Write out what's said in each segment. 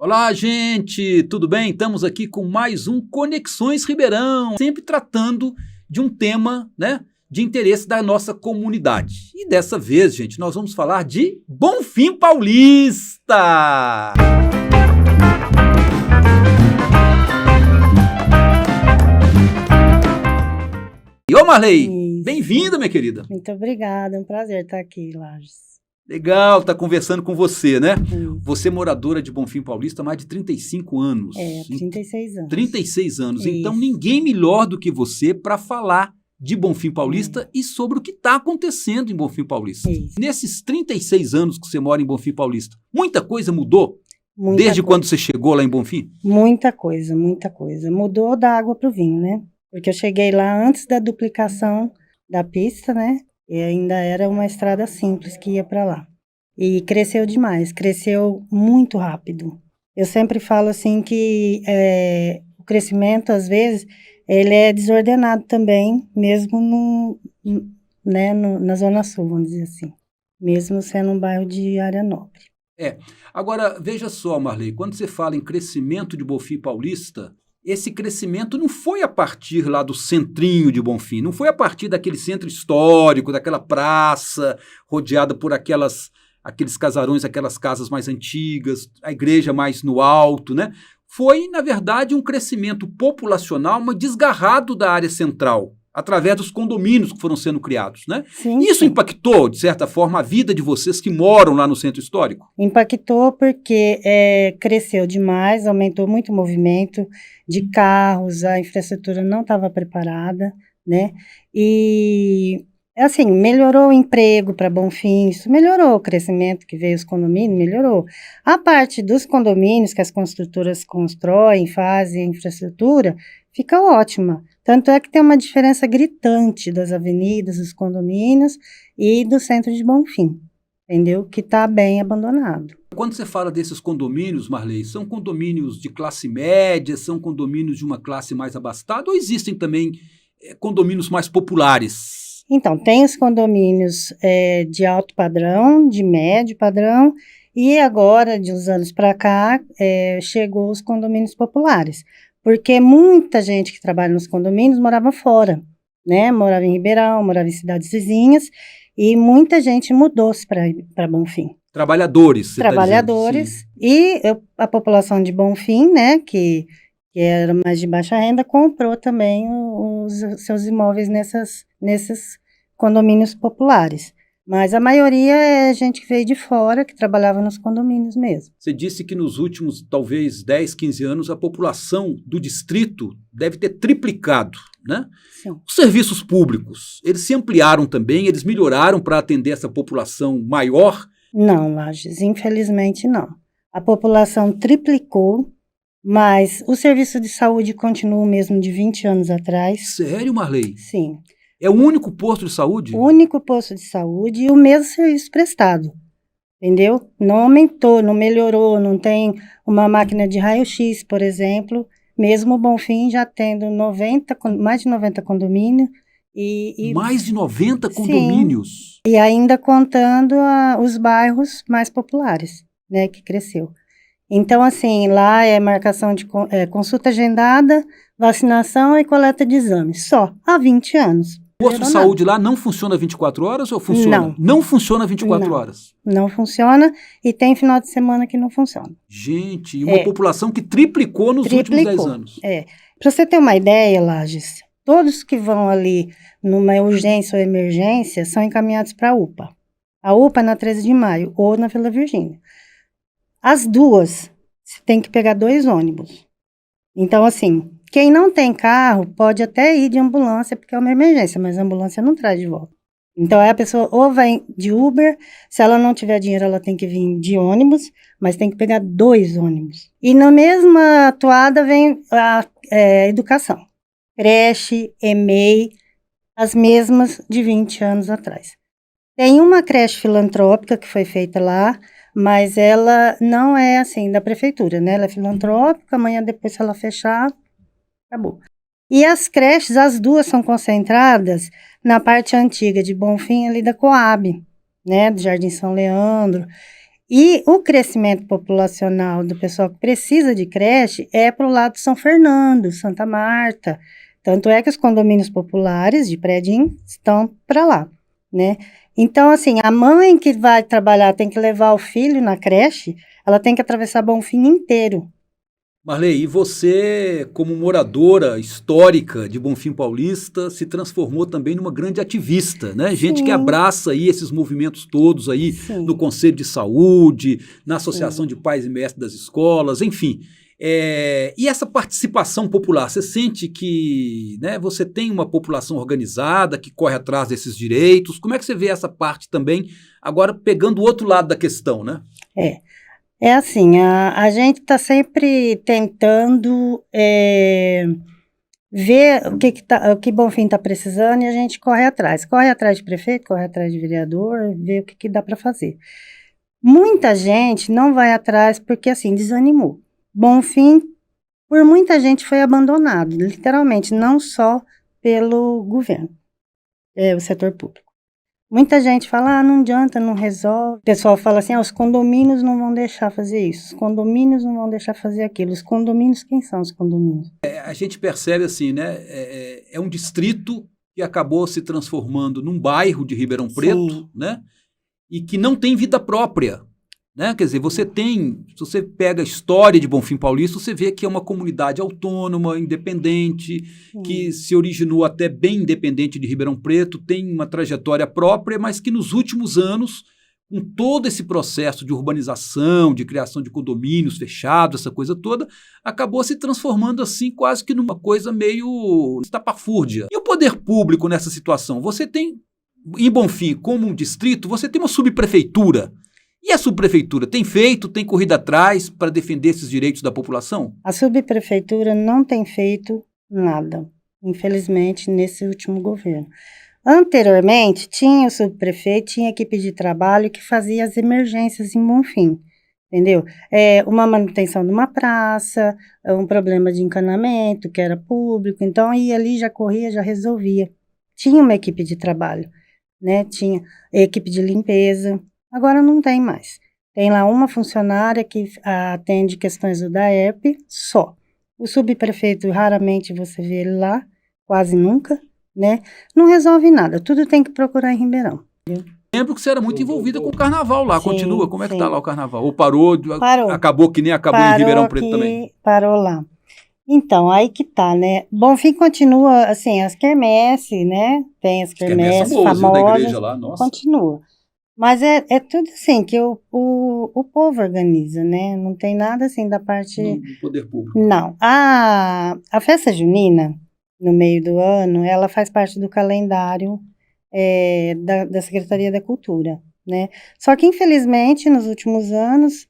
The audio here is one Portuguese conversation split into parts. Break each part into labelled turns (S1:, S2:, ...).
S1: Olá, gente, tudo bem? Estamos aqui com mais um Conexões Ribeirão, sempre tratando de um tema, de interesse da nossa comunidade. E dessa vez, gente, nós vamos falar de Bonfim Paulista. E ô Marley, bem-vinda, minha querida.
S2: Muito obrigada, é um prazer estar aqui, Lages.
S1: Legal estar conversando com você, né? Você é moradora de Bonfim Paulista há mais de 35 anos.
S2: 36 anos.
S1: 36 anos.
S2: Isso.
S1: Então, ninguém melhor do que você para falar de Bonfim Paulista e sobre o que está acontecendo em Bonfim Paulista.
S2: Isso.
S1: Nesses 36 anos que você mora em Bonfim Paulista, muita coisa mudou?
S2: Muita
S1: Desde
S2: coisa.
S1: quando você chegou lá em Bonfim?
S2: Muita coisa, muita coisa. Mudou da água para o vinho, né? Porque eu cheguei lá antes da duplicação da pista, né? E ainda era uma estrada simples que ia para lá. E cresceu demais, cresceu muito rápido. Eu sempre falo assim que o crescimento, às vezes, ele é desordenado também, mesmo na Zona Sul, vamos dizer assim. Mesmo sendo um bairro de área nobre.
S1: Agora, veja só, Marley, quando você fala em crescimento de Bonfim Paulista, esse crescimento não foi a partir lá do centrinho de Bonfim, não foi a partir daquele centro histórico, daquela praça rodeada por aqueles casarões, aquelas casas mais antigas, a igreja mais no alto, né? Foi, na verdade, um crescimento populacional, mas desgarrado da área central, através dos condomínios que foram sendo criados, né?
S2: Sim,
S1: Isso
S2: sim.
S1: impactou, de certa forma, a vida de vocês que moram lá no centro histórico?
S2: Impactou porque cresceu demais, aumentou muito o movimento de carros, a infraestrutura não estava preparada, né? E, assim, melhorou o emprego para Bonfim, isso melhorou o crescimento que veio os condomínios, melhorou. A parte dos condomínios que as construtoras constroem, fazem a infraestrutura, fica ótima. Tanto é que tem uma diferença gritante das avenidas, dos condomínios e do centro de Bonfim. Entendeu? Que está bem abandonado.
S1: Quando você fala desses condomínios, Marley, são condomínios de classe média, são condomínios de uma classe mais abastada ou existem também condomínios mais populares?
S2: Então, tem os condomínios de alto padrão, de médio padrão, e agora, de uns anos para cá, chegou os condomínios populares. Porque muita gente que trabalha nos condomínios morava fora, né? Morava em Ribeirão, morava em cidades vizinhas, e muita gente mudou-se para Bonfim.
S1: Trabalhadores, você
S2: Trabalhadores.
S1: tá dizendo,
S2: E a população de Bonfim, né, que era mais de baixa renda, comprou também os seus imóveis nesses condomínios populares. Mas a maioria é gente que veio de fora, que trabalhava nos condomínios mesmo.
S1: Você disse que nos últimos, talvez, 10, 15 anos, a população do distrito deve ter triplicado, né?
S2: Sim.
S1: Os serviços públicos, eles se ampliaram também, eles melhoraram para atender essa população maior?
S2: Não, Lages, infelizmente não. A população triplicou, mas o serviço de saúde continua o mesmo de 20 anos atrás.
S1: Sério, Marley?
S2: Sim.
S1: É o único posto de saúde?
S2: O único posto de saúde e o mesmo serviço prestado, entendeu? Não aumentou, não melhorou, não tem uma máquina de raio-x, por exemplo, mesmo o Bonfim já tendo mais de 90 condomínios.
S1: Mais de 90 condomínios?
S2: Sim, e ainda contando os bairros mais populares, né, que cresceu. Então, assim, lá é marcação de consulta agendada, vacinação e coleta de exames, só, há 20 anos.
S1: O posto de saúde lá não funciona 24 horas ou funciona?
S2: Não.
S1: Não funciona 24 horas?
S2: Não funciona e tem final de semana que não funciona.
S1: Gente, e uma população que triplicou nos últimos 10 anos.
S2: Para você ter uma ideia, Lages, todos que vão ali numa urgência ou emergência são encaminhados para a UPA. A UPA é na 13 de maio ou na Vila Virgínia. As duas, você tem que pegar 2 ônibus. Então, assim, quem não tem carro pode até ir de ambulância, porque é uma emergência, mas a ambulância não traz de volta. Então, aí a pessoa ou vai de Uber, se ela não tiver dinheiro, ela tem que vir de ônibus, mas tem que pegar 2 ônibus. E na mesma toada vem a educação. Creche, EMEI, as mesmas de 20 anos atrás. Tem uma creche filantrópica que foi feita lá, mas ela não é assim da prefeitura, né? Ela é filantrópica, amanhã depois se ela fechar, acabou. E as creches, as duas são concentradas na parte antiga de Bonfim, ali da Coab, né? Do Jardim São Leandro. E o crescimento populacional do pessoal que precisa de creche é para o lado de São Fernando, Santa Marta. Tanto é que os condomínios populares de prédio estão para lá, né? Então, assim, a mãe que vai trabalhar tem que levar o filho na creche, ela tem que atravessar Bonfim inteiro.
S1: Marley, e você, como moradora histórica de Bonfim Paulista, se transformou também numa grande ativista, né? Gente que
S2: Sim,
S1: abraça aí esses movimentos todos aí no
S2: sim,
S1: Conselho de Saúde, na Associação
S2: sim.
S1: de Pais e Mestres das Escolas, enfim. E essa participação popular, você sente que, né, você tem uma população organizada que corre atrás desses direitos? Como é que você vê essa parte também, agora pegando o outro lado da questão, né?
S2: É. É assim, a gente está sempre tentando ver o que Bonfim está precisando e a gente corre atrás. Corre atrás de prefeito, corre atrás de vereador, vê o que dá para fazer. Muita gente não vai atrás porque, assim, desanimou. Bonfim, por muita gente, foi abandonado, literalmente, não só pelo governo, o setor público. Muita gente fala, não adianta, não resolve. O pessoal fala assim, os condomínios não vão deixar fazer isso, os condomínios não vão deixar fazer aquilo. Os condomínios, quem são os condomínios?
S1: A gente percebe assim, né? É um distrito que acabou se transformando num bairro de Ribeirão Preto,
S2: Sim,
S1: né? E que não tem vida própria, né? Quer dizer, se você pega a história de Bonfim Paulista, você vê que é uma comunidade autônoma, independente, que
S2: sim,
S1: se originou até bem independente de Ribeirão Preto, tem uma trajetória própria, mas que nos últimos anos, com todo esse processo de urbanização, de criação de condomínios fechados, essa coisa toda, acabou se transformando assim quase que numa coisa meio estapafúrdia. E o poder público nessa situação? Você tem, em Bonfim, como um distrito, você tem uma subprefeitura. E a subprefeitura tem feito, tem corrido atrás para defender esses direitos da população?
S2: a subprefeitura não tem feito nada, infelizmente, nesse último governo. Anteriormente, tinha o subprefeito, tinha equipe de trabalho que fazia as emergências em Bonfim, entendeu? Uma manutenção de uma praça, um problema de encanamento que era público, então ia ali, já corria, já resolvia. Tinha uma equipe de trabalho, né? Tinha equipe de limpeza, agora não tem mais. Tem lá uma funcionária que atende questões do DAERP, só. O subprefeito, raramente você vê ele lá, quase nunca, né? Não resolve nada, tudo tem que procurar em Ribeirão.
S1: Lembro que você era muito envolvida com o carnaval lá. Continua?
S2: Sim,
S1: Como é que tá
S2: sim.
S1: lá o carnaval? Ou parou?
S2: Parou.
S1: Acabou que nem acabou em Ribeirão Preto também?
S2: Parou lá. Então, aí que tá, né? Bonfim continua, assim, as quermesses, né? Tem as
S1: As quermesses são
S2: quermesses
S1: boas, viu, da igreja
S2: famosas,
S1: lá, nossa.
S2: continua. Mas é tudo assim, que o povo organiza, né? Não tem nada assim da parte...
S1: No poder público.
S2: Não. A festa junina, no meio do ano, ela faz parte do calendário da Secretaria da Cultura, né? Só que, infelizmente, nos últimos anos,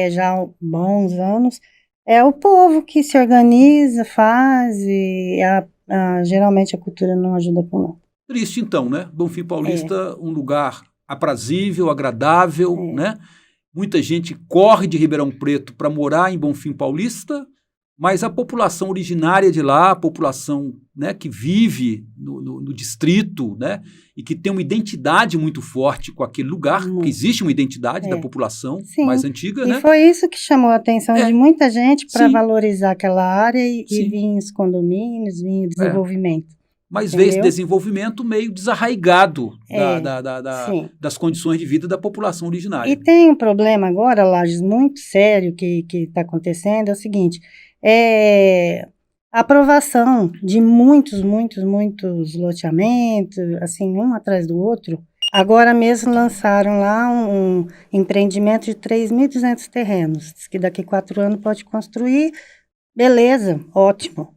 S2: já há bons anos, é o povo que se organiza, faz, e geralmente a cultura não ajuda com nada.
S1: Triste então, né? Bonfim Paulista, um lugar aprazível, agradável, né? Muita gente corre de Ribeirão Preto para morar em Bonfim Paulista, mas a população originária de lá, a população, né, que vive no distrito, né, e que tem uma identidade muito forte com aquele lugar, porque existe uma identidade da população
S2: Sim.
S1: mais antiga,
S2: E
S1: né?
S2: foi isso que chamou a atenção de muita gente para
S1: Sim.
S2: valorizar aquela área e
S1: Sim.
S2: vir os condomínios, vir o desenvolvimento.
S1: Mas vê esse desenvolvimento meio desarraigado
S2: Sim.
S1: das condições de vida da população originária.
S2: E tem um problema agora, Lages, muito sério que está acontecendo, é o seguinte, a aprovação de muitos loteamentos, assim, um atrás do outro. Agora mesmo lançaram lá um empreendimento de 3.200 terrenos, diz que daqui 4 anos pode construir, beleza, ótimo.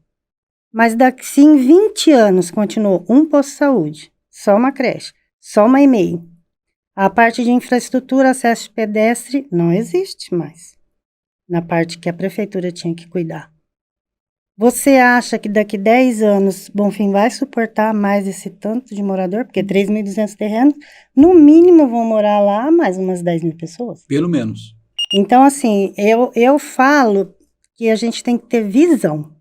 S2: Mas se em 20 anos continuou um posto de saúde, só uma creche, só uma EMEI, a parte de infraestrutura, acesso pedestre, não existe mais, na parte que a prefeitura tinha que cuidar. Você acha que daqui 10 anos Bonfim vai suportar mais esse tanto de morador? Porque 3.200 terrenos, no mínimo vão morar lá mais umas 10.000 pessoas.
S1: Pelo menos.
S2: Então, assim, eu falo que a gente tem que ter visão.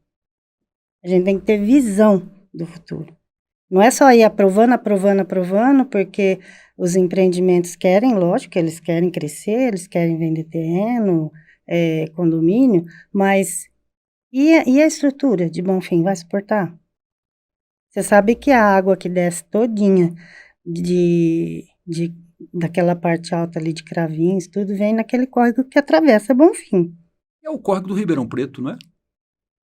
S2: A gente tem que ter visão do futuro, Não é só ir aprovando, porque os empreendimentos querem, lógico, eles querem crescer, eles querem vender terreno, condomínio, mas e a estrutura de Bonfim vai suportar? Você sabe que a água que desce todinha daquela parte alta ali de Cravinhos, tudo vem naquele córrego que atravessa Bonfim.
S1: É o córrego do Ribeirão Preto, não é?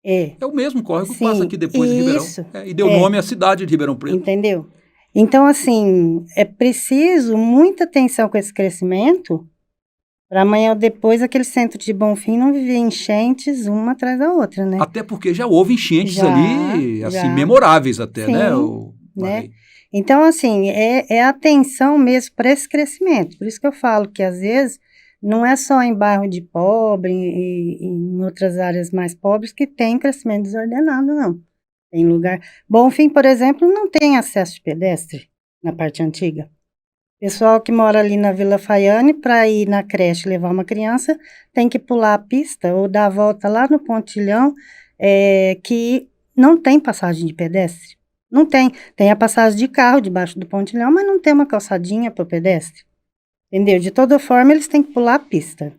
S2: É
S1: o mesmo córrego que
S2: sim,
S1: passa aqui depois de Ribeirão.
S2: isso.
S1: E deu nome à cidade de Ribeirão Preto.
S2: Entendeu? Então, assim, é preciso muita atenção com esse crescimento para amanhã ou depois aquele centro de Bonfim não viver enchentes uma atrás da outra, né?
S1: Até porque já houve enchentes ali, assim, memoráveis até,
S2: sim,
S1: né?
S2: Então, assim, é atenção mesmo para esse crescimento. Por isso que eu falo que, às vezes, não é só em bairro de pobre e em outras áreas mais pobres que tem crescimento desordenado, não. Tem lugar... Bonfim, por exemplo, não tem acesso de pedestre na parte antiga. Pessoal que mora ali na Vila Faiane, para ir na creche levar uma criança, tem que pular a pista ou dar a volta lá no pontilhão, que não tem passagem de pedestre. Não tem. Tem a passagem de carro debaixo do pontilhão, mas não tem uma calçadinha para o pedestre. Entendeu? De toda forma, eles têm que pular a pista.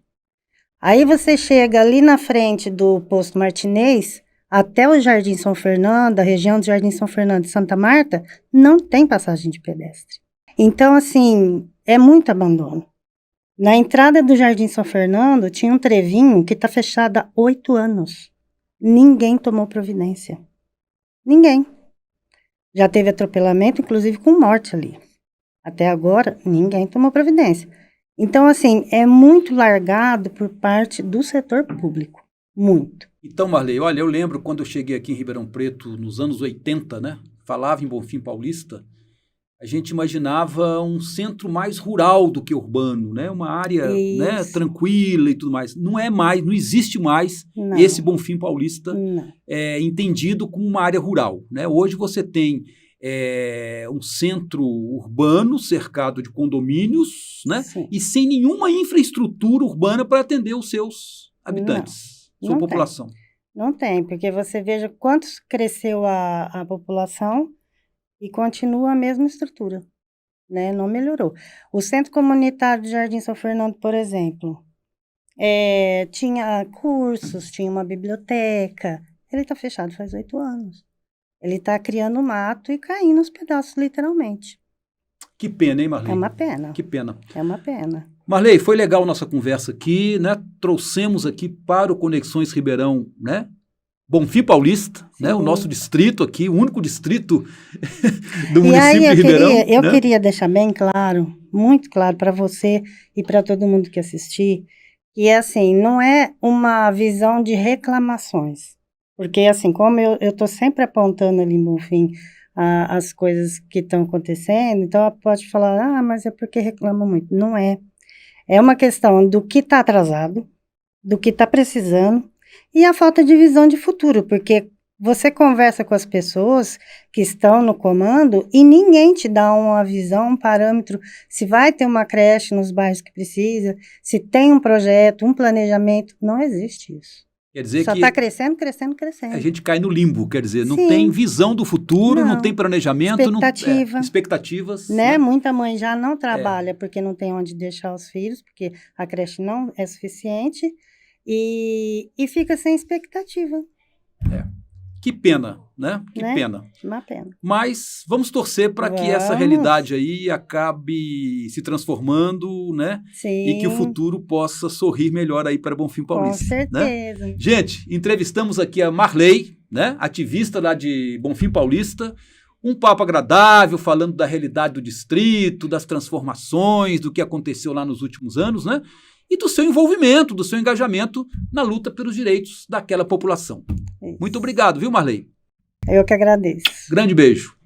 S2: Aí você chega ali na frente do posto Martinez, até o Jardim São Fernando, a região do Jardim São Fernando e Santa Marta, não tem passagem de pedestre. Então, assim, é muito abandono. Na entrada do Jardim São Fernando, tinha um trevinho que está fechado há 8 anos. Ninguém tomou providência. Ninguém. Já teve atropelamento, inclusive com morte ali. Até agora, ninguém tomou providência. Então, assim, é muito largado por parte do setor público. Muito.
S1: Então, Marley, olha, eu lembro quando eu cheguei aqui em Ribeirão Preto, nos anos 80, né? Falava em Bonfim Paulista, a gente imaginava um centro mais rural do que urbano, né? Uma área, né, tranquila e tudo mais. Não é mais, não existe mais esse Bonfim Paulista entendido como uma área rural, né? Hoje você tem um centro urbano cercado de condomínios, né? E sem nenhuma infraestrutura urbana para atender os seus habitantes, sua população.
S2: Não tem, porque você veja quantos cresceu a população e continua a mesma estrutura, né? Não melhorou. O Centro Comunitário de Jardim São Fernando, por exemplo, tinha cursos, tinha uma biblioteca. Ele está fechado faz 8 anos. Ele está criando mato e caindo aos pedaços, literalmente.
S1: Que pena, hein, Marley?
S2: É uma pena.
S1: Que pena.
S2: É uma pena.
S1: Marley, foi legal nossa conversa aqui, né? Trouxemos aqui para o Conexões Ribeirão, né? Bonfim Paulista, né? O nosso distrito aqui, o único distrito do município de Ribeirão.
S2: Eu queria deixar bem claro, muito claro para você e para todo mundo que assistir, que assim, não é uma visão de reclamações. Porque assim, como eu estou sempre apontando ali em Bonfim as coisas que estão acontecendo, então ela pode falar, mas é porque reclama muito. Não é. É uma questão do que está atrasado, do que está precisando, e a falta de visão de futuro, porque você conversa com as pessoas que estão no comando e ninguém te dá uma visão, um parâmetro, se vai ter uma creche nos bairros que precisa, se tem um projeto, um planejamento, não existe isso.
S1: Quer dizer
S2: só está crescendo.
S1: A gente cai no limbo, quer dizer, não tem visão do futuro, não tem planejamento, expectativas.
S2: Né? Muita mãe já não trabalha porque não tem onde deixar os filhos, porque a creche não é suficiente e fica sem expectativa.
S1: Que pena, né? Que pena.
S2: Uma pena.
S1: Mas vamos torcer para que essa realidade aí acabe se transformando, né?
S2: Sim.
S1: E que o futuro possa sorrir melhor aí para Bonfim Paulista.
S2: Com certeza.
S1: Né? Gente, entrevistamos aqui a Marley, né? Ativista lá de Bonfim Paulista. Um papo agradável, falando da realidade do distrito, das transformações, do que aconteceu lá nos últimos anos, né? E do seu envolvimento, do seu engajamento na luta pelos direitos daquela população. Isso. Muito obrigado, viu, Marley?
S2: Eu que agradeço.
S1: Grande beijo.